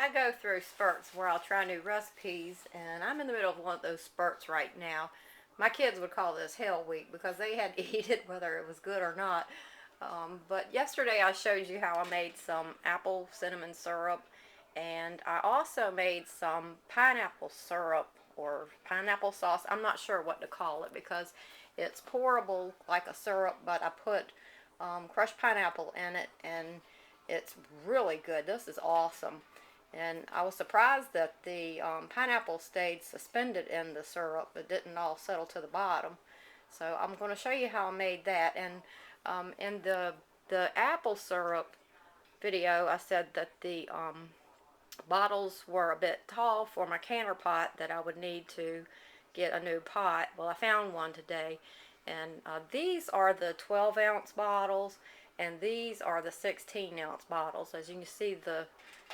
I go through spurts where I'll try new recipes, and I'm in the middle of one of those spurts right now. My kids would call this Hell Week because they had to eat it whether it was good or not. But yesterday I showed you how I made some apple cinnamon syrup, and I also made some pineapple syrup or pineapple sauce. I'm not sure what to call it because it's pourable like a syrup, but I put crushed pineapple in it, and it's really good. This is awesome. And I was surprised that the pineapple stayed suspended in the syrup. It didn't all settle to the bottom. So I'm going to show you how I made that. And in the apple syrup video, I said that the bottles were a bit tall for my canner pot, that I would need to get a new pot. Well, I found one today, and these are the 12-ounce bottles, and these are the 16-ounce bottles. As you can see, the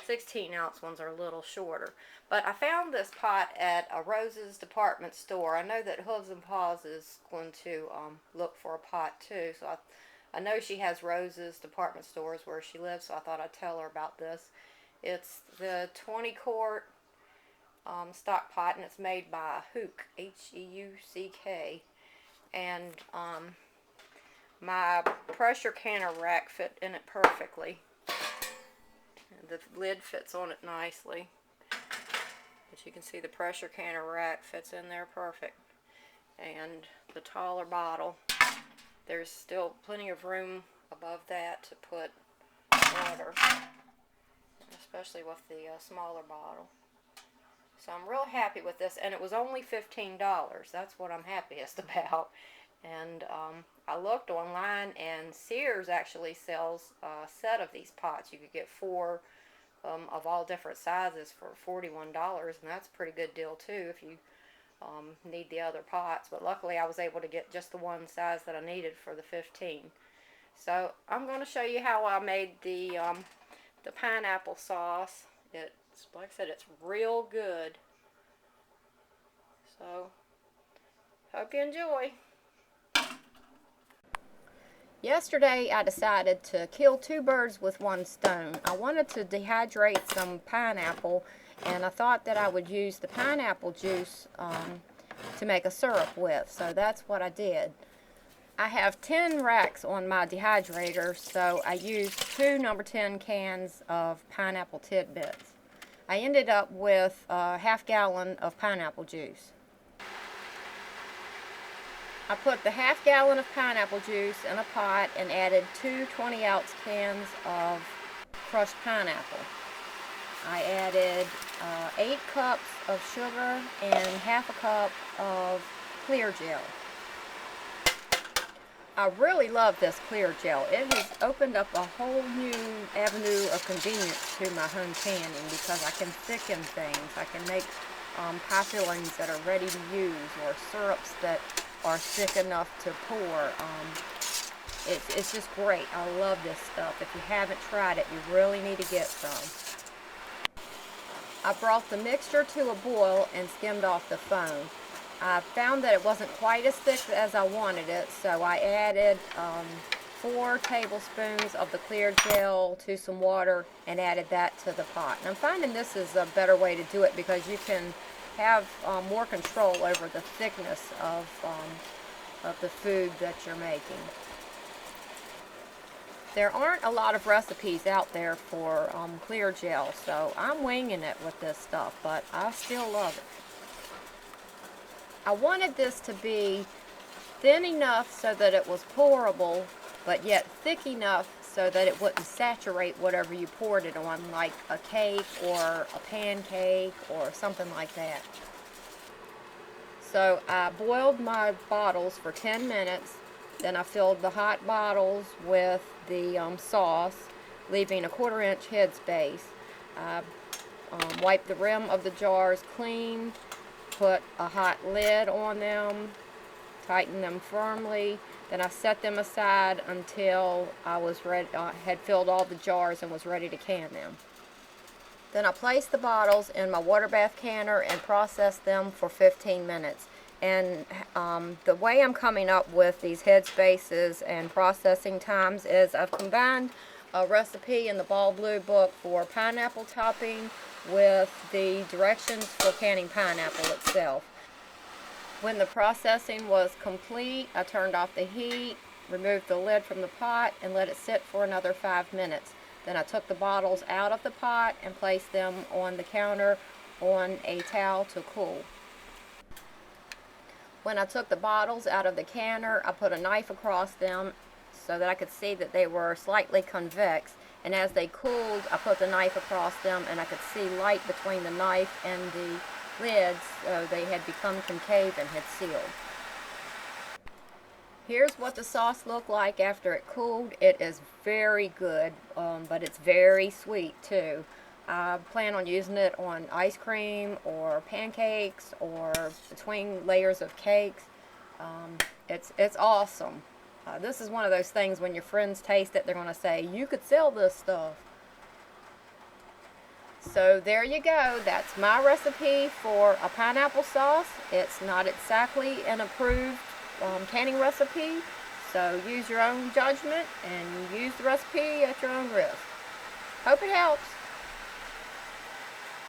16-ounce ones are a little shorter. But I found this pot at a Rose's department store. I know that Hooves and Paws is going to look for a pot too, so I know she has Rose's department stores where she lives, so I thought I'd tell her about this. It's the 20-quart stock pot, and it's made by Heuck, H-E-U-C-K. And my pressure canner rack fit in it perfectly. The lid fits on it nicely. But you can see the pressure canner rack fits in there perfect. And the taller bottle, there's still plenty of room above that to put water, especially with the smaller bottle. So I'm real happy with this, and it was only $15. That's what I'm happiest about. And I looked online, and Sears actually sells a set of these pots. You could get 4 of all different sizes for $41, and that's a pretty good deal too if you need the other pots. But luckily I was able to get just the one size that I needed for the 15. So I'm going to show you how I made the pineapple sauce. It's, like I said, it's real good. So hope you enjoy. Yesterday I decided to kill 2 birds with 1 stone. I wanted to dehydrate some pineapple, and I thought that I would use the pineapple juice to make a syrup with, so that's what I did. I have 10 racks on my dehydrator, so I used 2 number 10 cans of pineapple tidbits. I ended up with a half gallon of pineapple juice. I put the half gallon of pineapple juice in a pot and added 2 20-ounce cans of crushed pineapple. I added 8 cups of sugar and half a cup of Clear Jel. I really love this Clear Jel. It has opened up a whole new avenue of convenience to my home canning because I can thicken things. I can make pie fillings that are ready to use, or syrups that are thick enough to pour. It's just great. I love this stuff. If you haven't tried it, you really need to get some. I brought the mixture to a boil and skimmed off the foam. I found that it wasn't quite as thick as I wanted it, so I added 4 tablespoons of the Clear Jel to some water and added that to the pot. And I'm finding this is a better way to do it because you can have more control over the thickness of the food that you're making. There aren't a lot of recipes out there for Clear Jel, so I'm winging it with this stuff, but I still love it. I wanted this to be thin enough so that it was pourable, but yet thick enough so that it wouldn't saturate whatever you poured it on, like a cake or a pancake or something like that. So I boiled my bottles for 10 minutes, then I filled the hot bottles with the sauce, leaving a 1/4 inch head space. I wiped the rim of the jars clean, put a hot lid on them, tightened them firmly. Then I set them aside until I was ready, had filled all the jars and was ready to can them. Then I placed the bottles in my water bath canner and processed them for 15 minutes. And the way I'm coming up with these head spaces and processing times is I've combined a recipe in the Ball Blue book for pineapple topping with the directions for canning pineapple itself. When the processing was complete, I turned off the heat, removed the lid from the pot, and let it sit for another 5 minutes. Then I took the bottles out of the pot and placed them on the counter on a towel to cool. When I took the bottles out of the canner, I put a knife across them so that I could see that they were slightly convex, and as they cooled, I put the knife across them and I could see light between the knife and the lids, so they had become concave and had sealed. Here's what the sauce looked like after it cooled. It is very good, but it's very sweet too. I plan on using it on ice cream or pancakes or between layers of cakes. It's awesome. This is one of those things when your friends taste it, they're going to say, you could sell this stuff. So there you go. That's my recipe for a pineapple sauce. It's not exactly an approved canning recipe, so use your own judgment and use the recipe at your own risk. Hope it helps.